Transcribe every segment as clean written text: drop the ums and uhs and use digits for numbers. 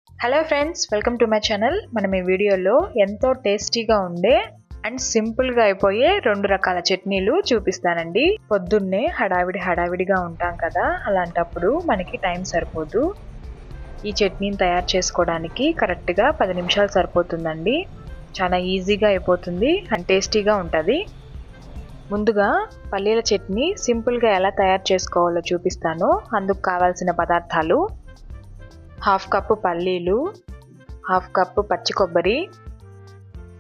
Hello friends, welcome to my channel. మనం ఈ వీడియోలో ఎంతో టేస్టీగా ఉండే అండ్ సింపుల్గా అయిపోయే 2 రకాల చట్నీలు చూపిస్తానండి. పొద్దున్నే హడావిడిగా ఉంటాం కదా, అలాంటప్పుడు మనకి టైం సరిపోదు. ఈ చట్నీని తయారు చేసుకోవడానికి కరెక్ట్గా 10 నిమిషాలు సరిపోతుందండి. చాలా ఈజీగా అయిపోతుంది అండ్ టేస్టీగా ఉంటుంది. ముందుగా పల్లీల చట్నీ సింపుల్గా ఎలా తయారు చేసుకోవాలో చూపిస్తాను. అందుకు కావాల్సిన పదార్థాలు: 1/2 కప్పు పల్లీలు, 1/2 కప్పు పచ్చి కొబ్బరి,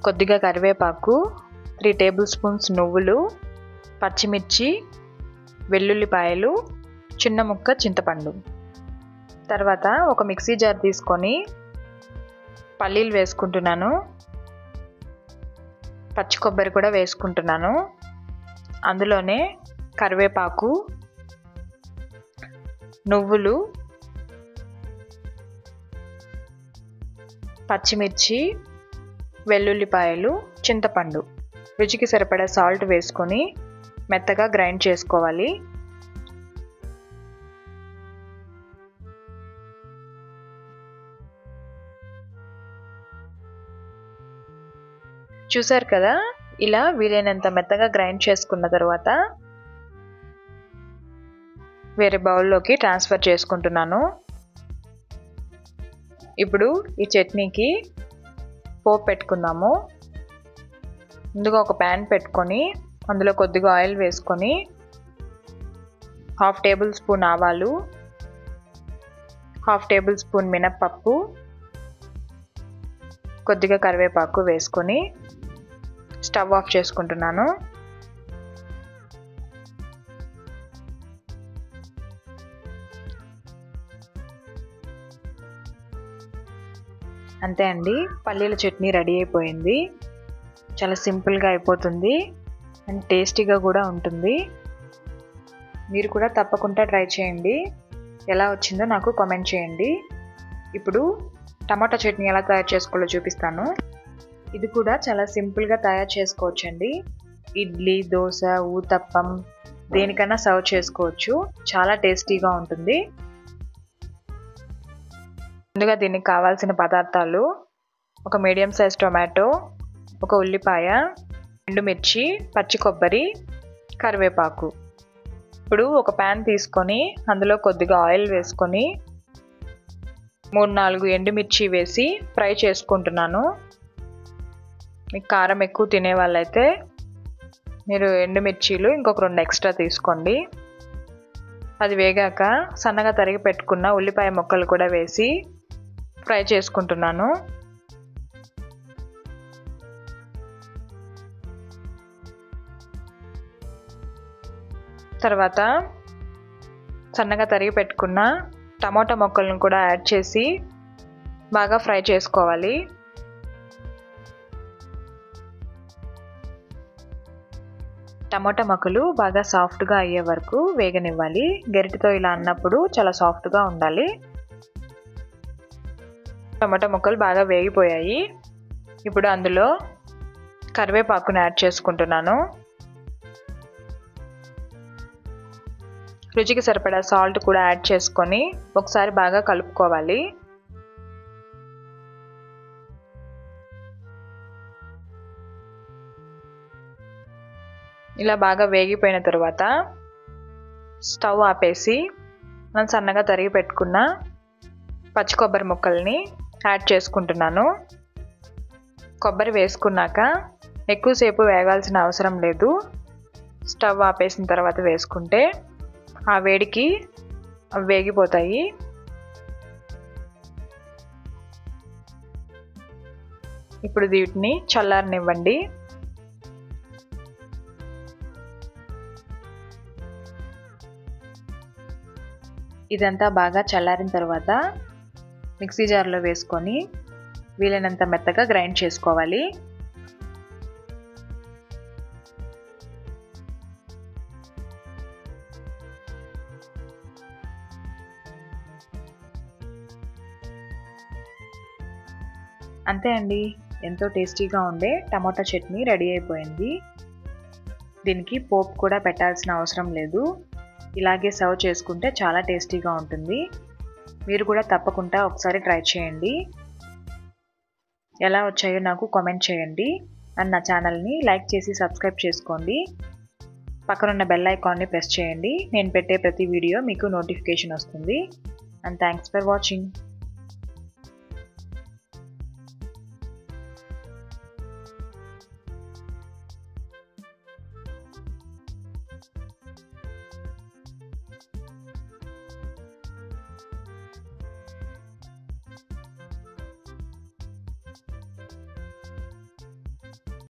కొద్దిగా కరివేపాకు, 3 టేబుల్ స్పూన్స్ నువ్వులు, పచ్చిమిర్చి, వెల్లుల్లిపాయలు, చిన్న ముక్క చింతపండు. తర్వాత ఒక మిక్సీ జార్ తీసుకొని పల్లీలు వేసుకుంటున్నాను, పచ్చి కొబ్బరి కూడా వేసుకుంటున్నాను. అందులోనే కరివేపాకు, నువ్వులు, పచ్చిమిర్చి, వెల్లుల్లిపాయలు, చింతపండు, రుచికి సరిపడా సాల్ట్ వేసుకొని మెత్తగా గ్రైండ్ చేసుకోవాలి. చూసారు కదా, ఇలా వీలైనంత మెత్తగా గ్రైండ్ చేసుకున్న తర్వాత వేరే బౌల్లోకి ట్రాన్స్ఫర్ చేసుకుంటున్నాను. ఇప్పుడు ఈ చట్నీకి పోపు పెట్టుకుందాము. ముందుగా ఒక ప్యాన్ పెట్టుకొని అందులో కొద్దిగా ఆయిల్ వేసుకొని 1/2 టేబుల్ స్పూన్ ఆవాలు, 1/2 టేబుల్ స్పూన్ మినప్పప్పు, కొద్దిగా కరివేపాకు వేసుకొని స్టవ్ ఆఫ్ చేసుకుంటున్నాను. అంతే అండి, పల్లీల చట్నీ రెడీ అయిపోయింది. చాలా సింపుల్గా అయిపోతుంది అండ్ టేస్టీగా కూడా ఉంటుంది. మీరు కూడా తప్పకుండా ట్రై చేయండి. ఎలా వచ్చిందో నాకు కామెంట్ చేయండి. ఇప్పుడు టమాటా చట్నీ ఎలా తయారు చేసుకోవాలో చూపిస్తాను. ఇది కూడా చాలా సింపుల్గా తయారు చేసుకోవచ్చండి. ఇడ్లీ, దోశ, ఊతప్పం దేనికైనా సర్వ్ చేసుకోవచ్చు. చాలా టేస్టీగా ఉంటుంది. ముందుగా దీనికి కావాల్సిన పదార్థాలు: ఒక మీడియం సైజ్ టొమాటో, ఒక ఉల్లిపాయ, ఎండుమిర్చి, పచ్చి కొబ్బరి, కరివేపాకు. ఇప్పుడు ఒక ప్యాన్ తీసుకొని అందులో కొద్దిగా ఆయిల్ వేసుకొని 3-4 ఎండుమిర్చి వేసి ఫ్రై చేసుకుంటున్నాను. మీకు కారం ఎక్కువ తినే వాళ్ళైతే మీరు ఎండుమిర్చీలు ఇంకొక 2 ఎక్స్ట్రా తీసుకోండి. అది వేగాక సన్నగా తరిగి పెట్టుకున్న ఉల్లిపాయ ముక్కలు కూడా వేసి ఫ్రై చేసుకుంటున్నాను. తర్వాత సన్నగా తరిగి పెట్టుకున్న టమాటా ముక్కలను కూడా యాడ్ చేసి బాగా ఫ్రై చేసుకోవాలి. టమాటా ముక్కలు బాగా సాఫ్ట్గా అయ్యే వరకు వేగనివ్వాలి. గరిటెతో ఇలా అన్నప్పుడు చాలా సాఫ్ట్గా ఉండాలి. టమాటా ముక్కలు బాగా వేగిపోయాయి. ఇప్పుడు అందులో కరివేపాకును యాడ్ చేసుకుంటున్నాను. రుచికి సరిపడా సాల్ట్ కూడా యాడ్ చేసుకొని ఒకసారి బాగా కలుపుకోవాలి. ఇలా బాగా వేగిపోయిన తర్వాత స్టవ్ ఆపేసి మనం సన్నగా తరిగి పెట్టుకున్న పచ్చి కొబ్బరి ముక్కల్ని యాడ్ చేసుకుంటున్నాను. కొబ్బరి వేసుకున్నాక ఎక్కువసేపు వేగాల్సిన అవసరం లేదు. స్టవ్ ఆపేసిన తర్వాత వేసుకుంటే ఆ వేడికి అవి వేగిపోతాయి. ఇప్పుడు వీటిని చల్లారనివ్వండి. ఇదంతా బాగా చల్లారిన తర్వాత మిక్సీ జార్లో వేసుకొని వీలైనంత మెత్తగా గ్రైండ్ చేసుకోవాలి. అంతే అండి, ఎంతో టేస్టీగా ఉండే టమాటా చట్నీ రెడీ అయిపోయింది. దీనికి పోపు కూడా పెట్టాల్సిన అవసరం లేదు. ఇలాగే సర్వ్ చేసుకుంటే చాలా టేస్టీగా ఉంటుంది. మీరు కూడా తప్పకుండా ఒకసారి ట్రై చేయండి. ఎలా వచ్చాయో నాకు కామెంట్ చేయండి. అండ్ నా ఛానల్ని లైక్ చేసి సబ్స్క్రైబ్ చేసుకోండి. పక్కనున్న బెల్ ఐకాన్ని ప్రెస్ చేయండి. నేను పెట్టే ప్రతి వీడియో మీకు నోటిఫికేషన్ వస్తుంది. And thanks for watching.